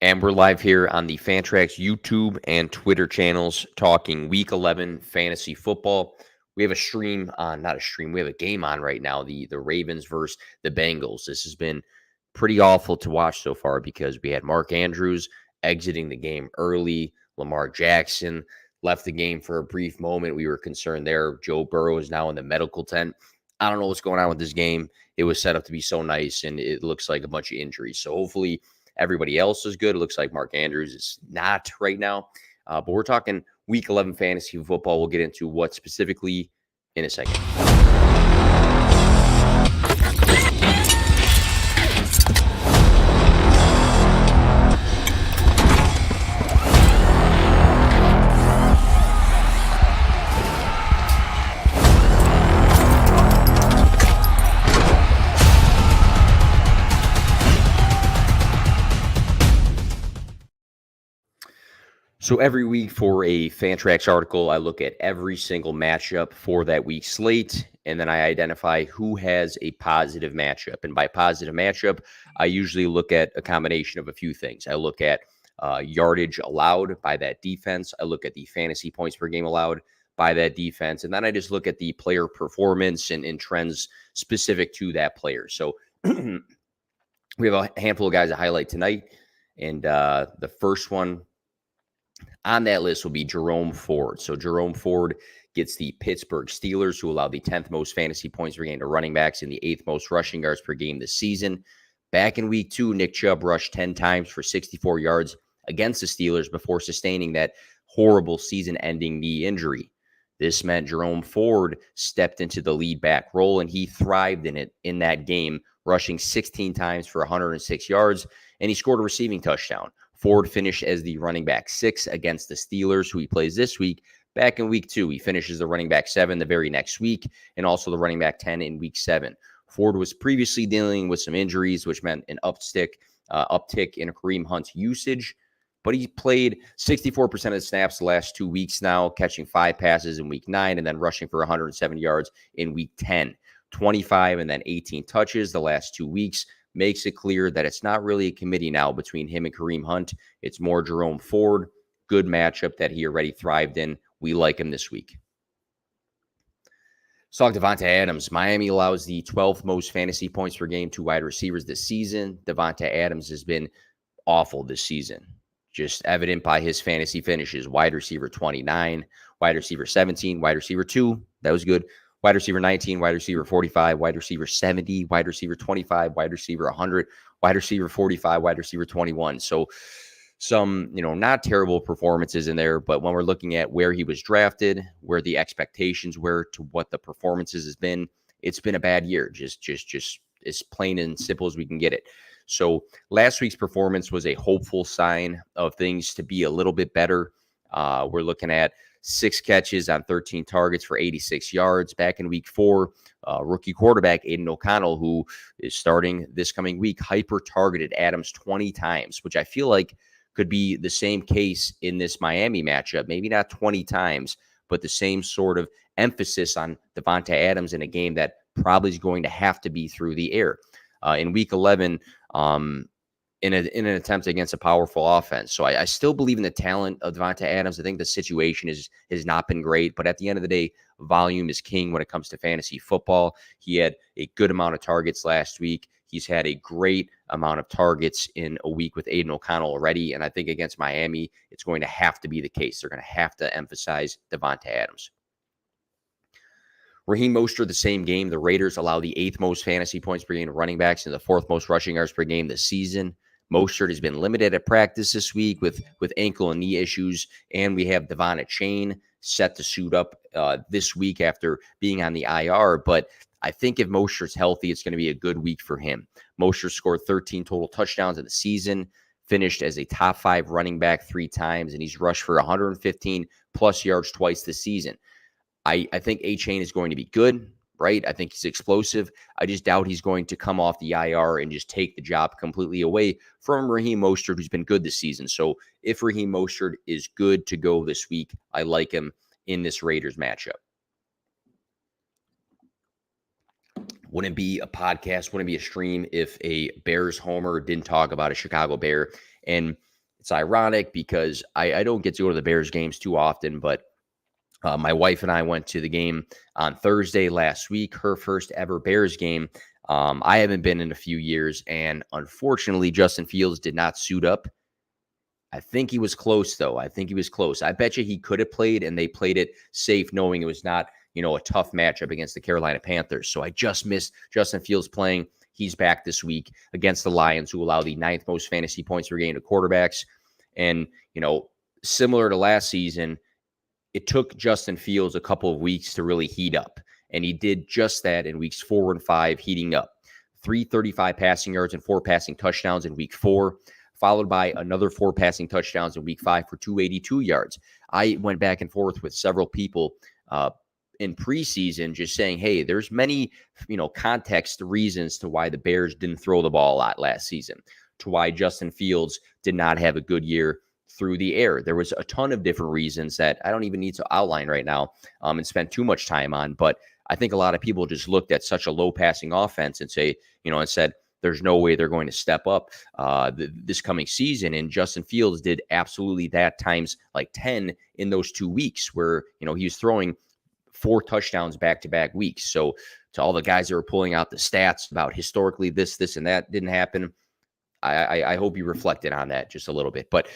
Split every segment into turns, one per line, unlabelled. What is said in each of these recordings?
And we're live here on the Fantrax YouTube and Twitter channels talking Week 11 fantasy football. We have a stream on, not a stream, we have a game on right now, the Ravens versus the Bengals. This has been pretty awful to watch so far because we had Mark Andrews exiting the game early. Lamar Jackson left the game for a brief moment. We were concerned there. Joe Burrow is now in the medical tent. I don't know what's going on with this game. It was set up to be so nice, and it looks like a bunch of injuries. So hopefully everybody else is good. It looks like Mark Andrews is not right now. But we're talking Week 11 fantasy football. We'll get into what specifically in a second. So every week for a Fantrax article, I look at every single matchup for that week's slate, and then I identify who has a positive matchup. And by positive matchup, I usually look at a combination of a few things. I look at yardage allowed by that defense. I look at the fantasy points per game allowed by that defense. And then I just look at the player performance and trends specific to that player. So we have a handful of guys to highlight tonight. And the first one on that list will be Jerome Ford. So Jerome Ford gets the Pittsburgh Steelers, who allow the 10th most fantasy points per game to running backs and the 8th most rushing yards per game this season. Back in week 2, Nick Chubb rushed 10 times for 64 yards against the Steelers before sustaining that horrible season-ending knee injury. This meant Jerome Ford stepped into the lead back role, and he thrived in that game, rushing 16 times for 106 yards, and he scored a receiving touchdown. Ford finished as the running back 6 against the Steelers, who he plays this week. Back in week 2, he finishes the running back 7 the very next week, and also the running back 10 in week 7. Ford was previously dealing with some injuries, which meant an uptick in Kareem Hunt's usage, but he played 64% of the snaps the last 2 weeks now, catching 5 passes in week 9 and then rushing for 170 yards in week 10. 25 and then 18 touches the last 2 weeks. Makes it clear that it's not really a committee now between him and Kareem Hunt. It's more Jerome Ford. Good matchup that he already thrived in. We like him this week. Let's talk Davante Adams. Miami allows the 12th most fantasy points per game to wide receivers this season. Davante Adams has been awful this season. Just evident by his fantasy finishes. Wide receiver 29, wide receiver 17, wide receiver 2. That was good. Wide receiver 19, wide receiver 45, wide receiver 70, wide receiver 25, wide receiver 100, wide receiver 45, wide receiver 21. So some, not terrible performances in there, but when we're looking at where he was drafted, where the expectations were to what the performances has been, it's been a bad year. Just as plain and simple as we can get it. So last week's performance was a hopeful sign of things to be a little bit better. We're looking at 6 catches on 13 targets for 86 yards. Back in week 4, rookie quarterback Aiden O'Connell, who is starting this coming week, hyper-targeted Adams 20 times, which I feel like could be the same case in this Miami matchup. Maybe not 20 times, but the same sort of emphasis on Davante Adams in a game that probably is going to have to be through the air. In week 11, in an attempt against a powerful offense. So I still believe in the talent of Davante Adams. I think the situation has not been great, but at the end of the day, volume is king when it comes to fantasy football. He had a good amount of targets last week. He's had a great amount of targets in a week with Aiden O'Connell already, and I think against Miami, it's going to have to be the case. They're going to have to emphasize Davante Adams. Raheem Mostert, the same game. The Raiders allow the 8th most fantasy points per game to running backs and the 4th most rushing yards per game this season. Mostert has been limited at practice this week with ankle and knee issues, and we have Devon Achane set to suit up this week after being on the IR. But I think if Mostert's healthy, it's going to be a good week for him. Mostert scored 13 total touchdowns in the season, finished as a top 5 running back 3 times, and he's rushed for 115 plus yards twice this season. I think Achane is going to be good, right? I think he's explosive. I just doubt he's going to come off the IR and just take the job completely away from Raheem Mostert, who's been good this season. So if Raheem Mostert is good to go this week, I like him in this Raiders matchup. Wouldn't be a podcast, wouldn't be a stream if a Bears homer didn't talk about a Chicago Bear. And It's ironic because I don't get to go to the Bears games too often, but my wife and I went to the game on Thursday last week, her first ever Bears game. I haven't been in a few years, and unfortunately, Justin Fields did not suit up. I think he was close, though. I think he was close. I bet you he could have played, and they played it safe, knowing it was not, a tough matchup against the Carolina Panthers. So I just missed Justin Fields playing. He's back this week against the Lions, who allow the ninth most fantasy points per game to quarterbacks. And, similar to last season, it took Justin Fields a couple of weeks to really heat up. And he did just that in weeks 4 and 5, heating up. 335 passing yards and 4 passing touchdowns in week 4, followed by another 4 passing touchdowns in week 5 for 282 yards. I went back and forth with several people in preseason just saying, hey, there's many, context reasons to why the Bears didn't throw the ball a lot last season, to why Justin Fields did not have a good year through the air. There was a ton of different reasons that I don't even need to outline right now and spend too much time on. But I think a lot of people just looked at such a low passing offense and and said, there's no way they're going to step up this coming season. And Justin Fields did absolutely that times like 10 in those 2 weeks where, he was throwing 4 touchdowns back-to-back weeks. So to all the guys that were pulling out the stats about historically this, and that didn't happen, I hope you reflected on that just a little bit. But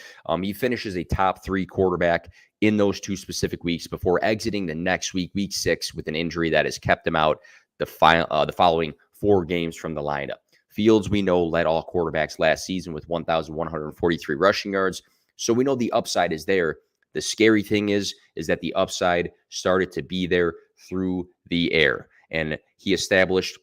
he finishes a top 3 quarterback in those 2 specific weeks before exiting the next week, week 6, with an injury that has kept him out the following 4 games from the lineup. Fields, we know, led all quarterbacks last season with 1,143 rushing yards. So we know the upside is there. The scary thing is that the upside started to be there through the air. And he established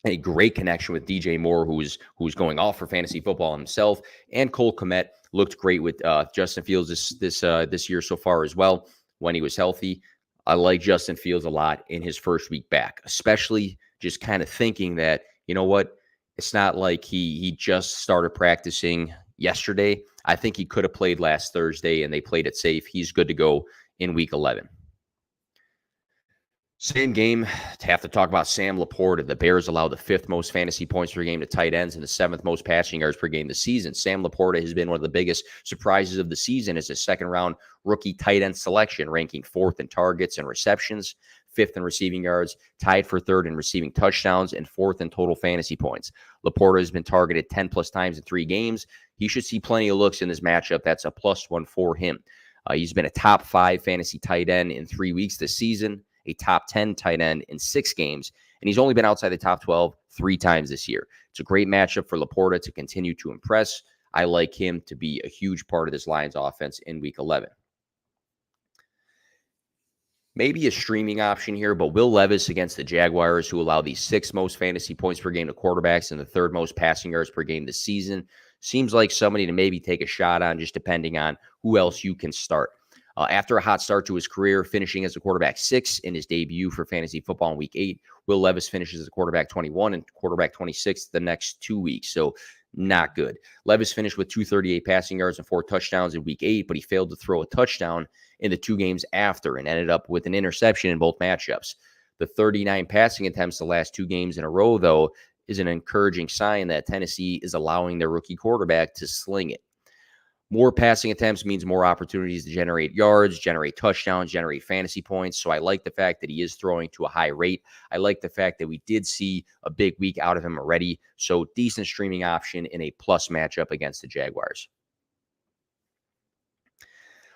a great connection with DJ Moore, who's going off for fantasy football himself, and Cole Kmet looked great with Justin Fields this year so far as well when he was healthy. I like Justin Fields a lot in his first week back, especially just kind of thinking that, it's not like he just started practicing yesterday. I think he could have played last Thursday, and they played it safe. He's good to go in week 11. Same game, to have to talk about Sam Laporta. The Bears allow the 5th most fantasy points per game to tight ends and the 7th most passing yards per game this season. Sam Laporta has been one of the biggest surprises of the season as a second-round rookie tight end selection, ranking 4th in targets and receptions, 5th in receiving yards, tied for 3rd in receiving touchdowns, and 4th in total fantasy points. Laporta has been targeted 10-plus times in 3 games. He should see plenty of looks in this matchup. That's a +1 for him. He's been a top 5 fantasy tight end in 3 weeks this season, a top 10 tight end in 6 games, and he's only been outside the top 12 3 times this year. It's a great matchup for Laporta to continue to impress. I like him to be a huge part of this Lions offense in week 11. Maybe a streaming option here, but Will Levis against the Jaguars, who allow the 6th most fantasy points per game to quarterbacks and the 3rd most passing yards per game this season, seems like somebody to maybe take a shot on, just depending on who else you can start. After a hot start to his career, finishing as a quarterback 6 in his debut for fantasy football in week 8, Will Levis finishes as a quarterback 21 and quarterback 26 the next 2 weeks. So not good. Levis finished with 238 passing yards and 4 touchdowns in week 8, but he failed to throw a touchdown in the 2 games after and ended up with an interception in both matchups. The 39 passing attempts the last 2 games in a row, though, is an encouraging sign that Tennessee is allowing their rookie quarterback to sling it. More passing attempts means more opportunities to generate yards, generate touchdowns, generate fantasy points. So I like the fact that he is throwing to a high rate. I like the fact that we did see a big week out of him already. So decent streaming option in a plus matchup against the Jaguars.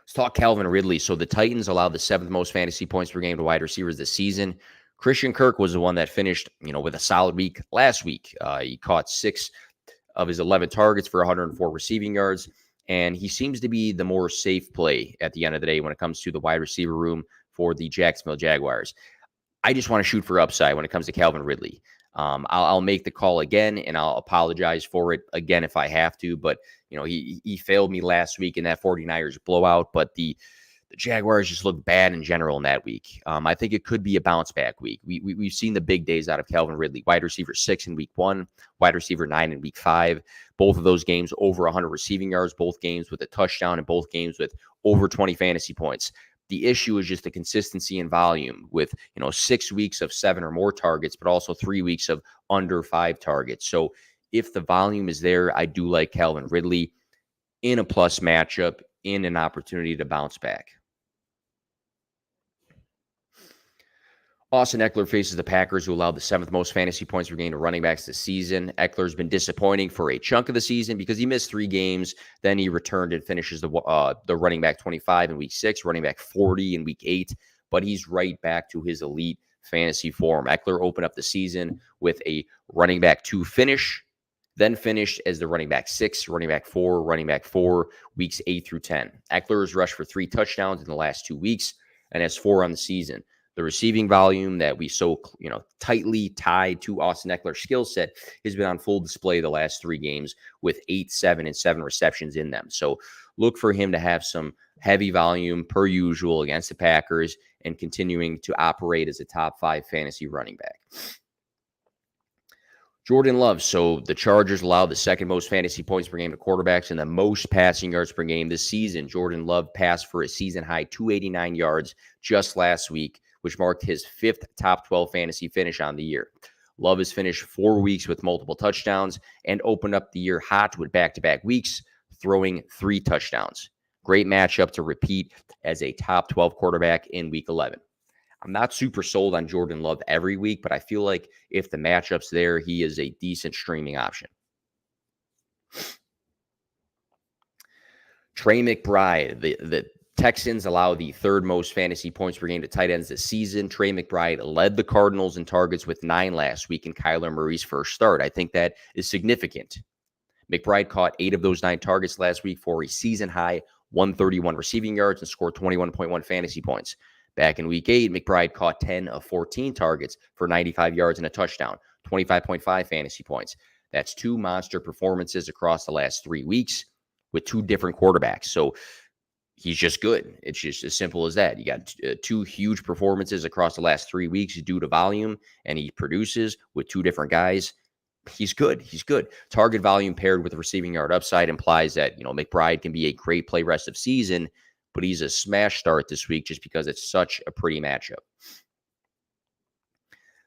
Let's talk Calvin Ridley. So the Titans allowed the 7th most fantasy points per game to wide receivers this season. Christian Kirk was the one that finished, with a solid week last week. He caught 6 of his 11 targets for 104 receiving yards. And he seems to be the more safe play at the end of the day when it comes to the wide receiver room for the Jacksonville Jaguars. I just want to shoot for upside when it comes to Calvin Ridley. I'll make the call again, and I'll apologize for it again if I have to. But, he failed me last week in that 49ers blowout. But the Jaguars just looked bad in general in that week. I think it could be a bounce back week. We've seen the big days out of Calvin Ridley. Wide receiver 6 in week 1, wide receiver 9 in week 5. Both of those games over 100 receiving yards, both games with a touchdown, and both games with over 20 fantasy points. The issue is just the consistency and volume with, 6 weeks of 7 or more targets, but also 3 weeks of under 5 targets. So if the volume is there, I do like Calvin Ridley. in a plus matchup, in an opportunity to bounce back. Austin Eckler faces the Packers, who allowed the 7th most fantasy points per game to running backs this season. Eckler's been disappointing for a chunk of the season because he missed 3 games. Then he returned and finishes the running back 25 in week 6, running back 40 in week 8. But he's right back to his elite fantasy form. Eckler opened up the season with a running back 2 finish, then finished as the running back 6, running back 4, weeks 8 through 10. Eckler has rushed for 3 touchdowns in the last 2 weeks and has 4 on the season. The receiving volume that we so tightly tied to Austin Eckler's skill set has been on full display the last 3 games with 8, 7, and 7 receptions in them. So look for him to have some heavy volume per usual against the Packers and continuing to operate as a top 5 fantasy running back. Jordan Love. So the Chargers allowed the 2nd most fantasy points per game to quarterbacks and the most passing yards per game this season. Jordan Love passed for a season-high 289 yards just last week, which marked his 5th top 12 fantasy finish on the year. Love has finished 4 weeks with multiple touchdowns and opened up the year hot with back-to-back weeks, throwing 3 touchdowns. Great matchup to repeat as a top 12 quarterback in week 11. I'm not super sold on Jordan Love every week, but I feel like if the matchup's there, he is a decent streaming option. Trey McBride. The Texans allow the 3rd most fantasy points per game to tight ends this season. Trey McBride led the Cardinals in targets with 9 last week in Kyler Murray's first start. I think that is significant. McBride caught 8 of those 9 targets last week for a season-high 131 receiving yards and scored 21.1 fantasy points. Back in week 8, McBride caught 10 of 14 targets for 95 yards and a touchdown, 25.5 fantasy points. That's 2 monster performances across the last 3 weeks with 2 different quarterbacks. So he's just good. It's just as simple as that. You got 2 huge performances across the last 3 weeks due to volume, and he produces with 2 different guys. He's good. He's good. Target volume paired with receiving yard upside implies that, McBride can be a great play rest of season, but he's a smash start this week just because it's such a pretty matchup.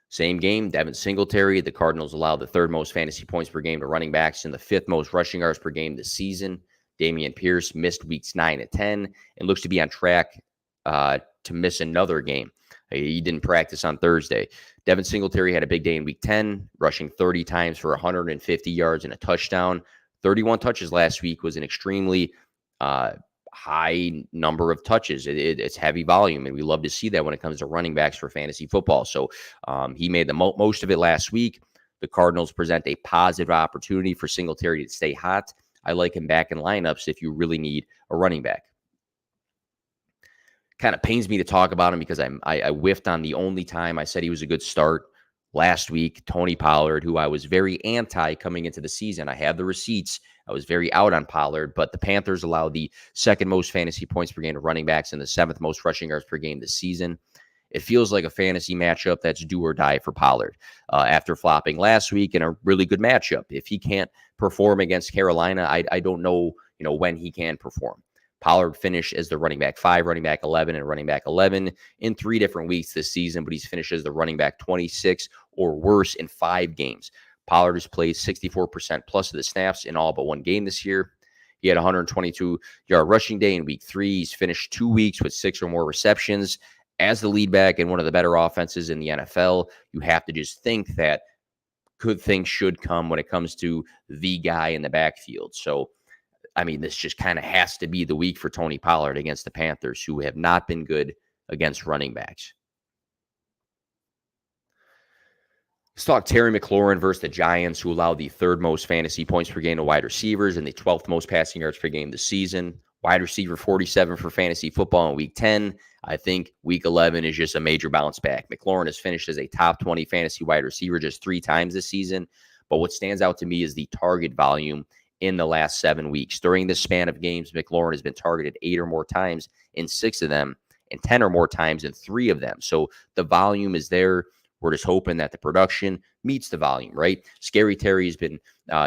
Same game, Devin Singletary. The Cardinals allowed the 3rd most fantasy points per game to running backs and the 5th most rushing yards per game this season. Dameon Pierce missed weeks 9 and 10 and looks to be on track to miss another game. He didn't practice on Thursday. Devin Singletary had a big day in week 10, rushing 30 times for 150 yards and a touchdown. 31 touches last week was an extremely high number of touches. It's heavy volume, and we love to see that when it comes to running backs for fantasy football. So he made the most of it last week. The Cardinals present a positive opportunity for Singletary to stay hot. I like him back in lineups if you really need a running back. Kind of pains me to talk about him because I whiffed on the only time I said he was a good start last week. Tony Pollard, who I was very anti coming into the season. I have the receipts. I was very out on Pollard, but the Panthers allow the 2nd most fantasy points per game to running backs and the 7th most rushing yards per game this season. It feels like a fantasy matchup that's do or die for Pollard after flopping last week in a really good matchup. If he can't perform against Carolina, I don't know, when he can perform. Pollard finished as the running back 5, running back 11, and running back 11 in 3 different weeks this season, but he's finished as the running back 26 or worse in 5 games. Pollard has played 64% plus of the snaps in all but 1 game this year. He had a 122-yard rushing day in week 3. He's finished 2 weeks with 6 or more receptions. As the lead back in one of the better offenses in the NFL, you have to just think that good things should come when it comes to the guy in the backfield. So, this just kind of has to be the week for Tony Pollard against the Panthers, who have not been good against running backs. Let's talk Terry McLaurin versus the Giants, who allowed the 3rd most fantasy points per game to wide receivers and the 12th most passing yards per game this season. Wide receiver 47 for fantasy football in week 10. I think week 11 is just a major bounce back. McLaurin has finished as a top 20 fantasy wide receiver just 3 times this season. But what stands out to me is the target volume in the last 7 weeks. During this span of games, McLaurin has been targeted 8 or more times in 6 of them and 10 or more times in 3 of them. So the volume is there. We're just hoping that the production meets the volume, right? Scary Terry has been,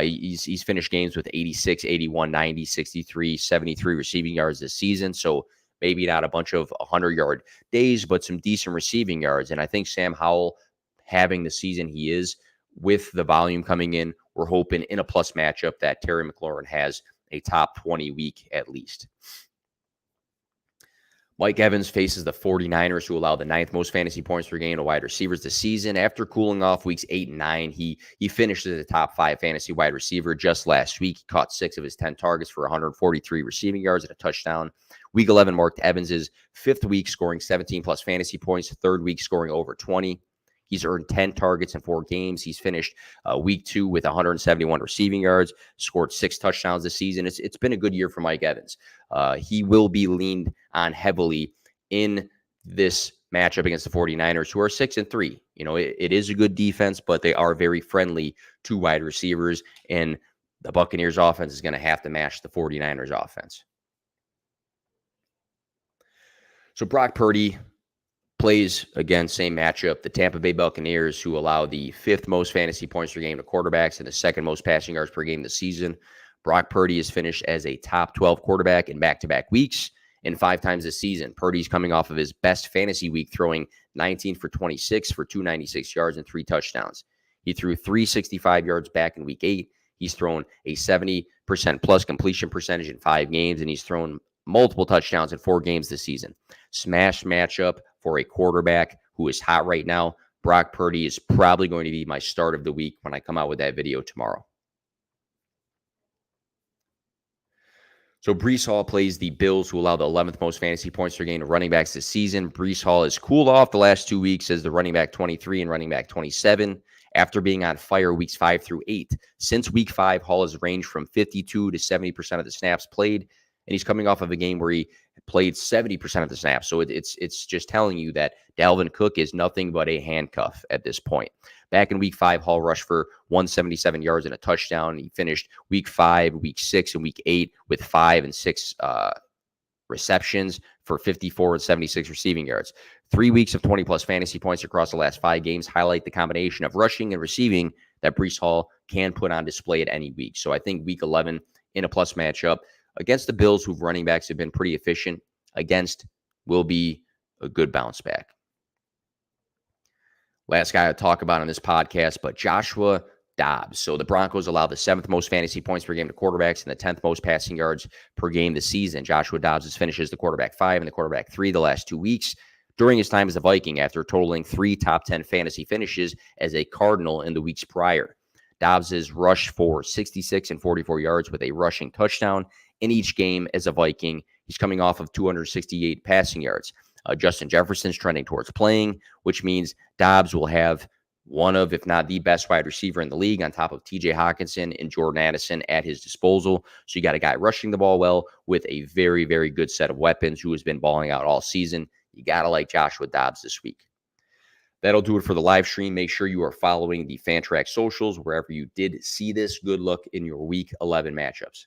he's finished games with 86, 81, 90, 63, 73 receiving yards this season. So maybe not a bunch of 100-yard days, but some decent receiving yards. And I think Sam Howell having the season he is with the volume coming in, we're hoping in a plus matchup that Terry McLaurin has a top 20 week at least. Mike Evans faces the 49ers, who allow the 9th most fantasy points per game to wide receivers this season. After cooling off weeks 8 and 9, he finished as a top 5 fantasy wide receiver just last week. He caught 6 of his 10 targets for 143 receiving yards and a touchdown. Week 11 marked Evans's 5th week scoring 17-plus fantasy points, 3rd week scoring over 20. He's earned 10 targets in 4 games. He's finished week 2 with 171 receiving yards, scored 6 touchdowns this season. It's been a good year for Mike Evans. He will be leaned on heavily in this matchup against the 49ers, who are 6-3. You know, it is a good defense, but they are very friendly to wide receivers, and the Buccaneers offense is going to have to match the 49ers offense. So Brock Purdy plays, again, same matchup, the Tampa Bay Buccaneers, who allow the 5th most fantasy points per game to quarterbacks and the 2nd most passing yards per game this season. Brock Purdy has finished as a top 12 quarterback in back-to-back weeks and 5 times this season. Purdy's coming off of his best fantasy week, throwing 19 for 26 for 296 yards and 3 touchdowns. He threw 365 yards back in week 8. He's thrown a 70% plus completion percentage in 5 games, and he's thrown multiple touchdowns in 4 games this season. Smash matchup for a quarterback who is hot right now. Brock Purdy is probably going to be my start of the week when I come out with that video tomorrow. So Breece Hall plays the Bills, who allow the 11th most fantasy points per game to running backs this season. Breece Hall has cooled off the last 2 weeks as the running back 23 and running back 27 after being on fire weeks 5 through 8. Since week 5, Hall has ranged from 52 to 70% of the snaps played, and he's coming off of a game where he played 70% of the snaps. So it's just telling you that Dalvin Cook is nothing but a handcuff at this point. Back in week 5, Hall rushed for 177 yards and a touchdown. He finished week 5, week 6, and week 8 with 5 and 6 receptions for 54 and 76 receiving yards. 3 weeks of 20-plus fantasy points across the last 5 games highlight the combination of rushing and receiving that Breece Hall can put on display at any week. So I think week 11 in a plus matchup against the Bills, whose running backs have been pretty efficient against, will be a good bounce back. Last guy I'll talk about on this podcast, but Joshua Dobbs. So the Broncos allow the 7th most fantasy points per game to quarterbacks and the 10th most passing yards per game this season. Joshua Dobbs has finished as the quarterback 5 and the quarterback 3 the last 2 weeks during his time as a Viking, after totaling 3 top 10 fantasy finishes as a Cardinal in the weeks prior. Dobbs has rushed for 66 and 44 yards with a rushing touchdown in each game as a Viking. He's coming off of 268 passing yards. Justin Jefferson's trending towards playing, which means Dobbs will have one of, if not the best wide receiver in the league, on top of TJ Hawkinson and Jordan Addison at his disposal. So you got a guy rushing the ball well with a very, very good set of weapons who has been balling out all season. You got to like Joshua Dobbs this week. That'll do it for the live stream. Make sure you are following the Fantrax socials wherever you did see this. Good luck in your week 11 matchups.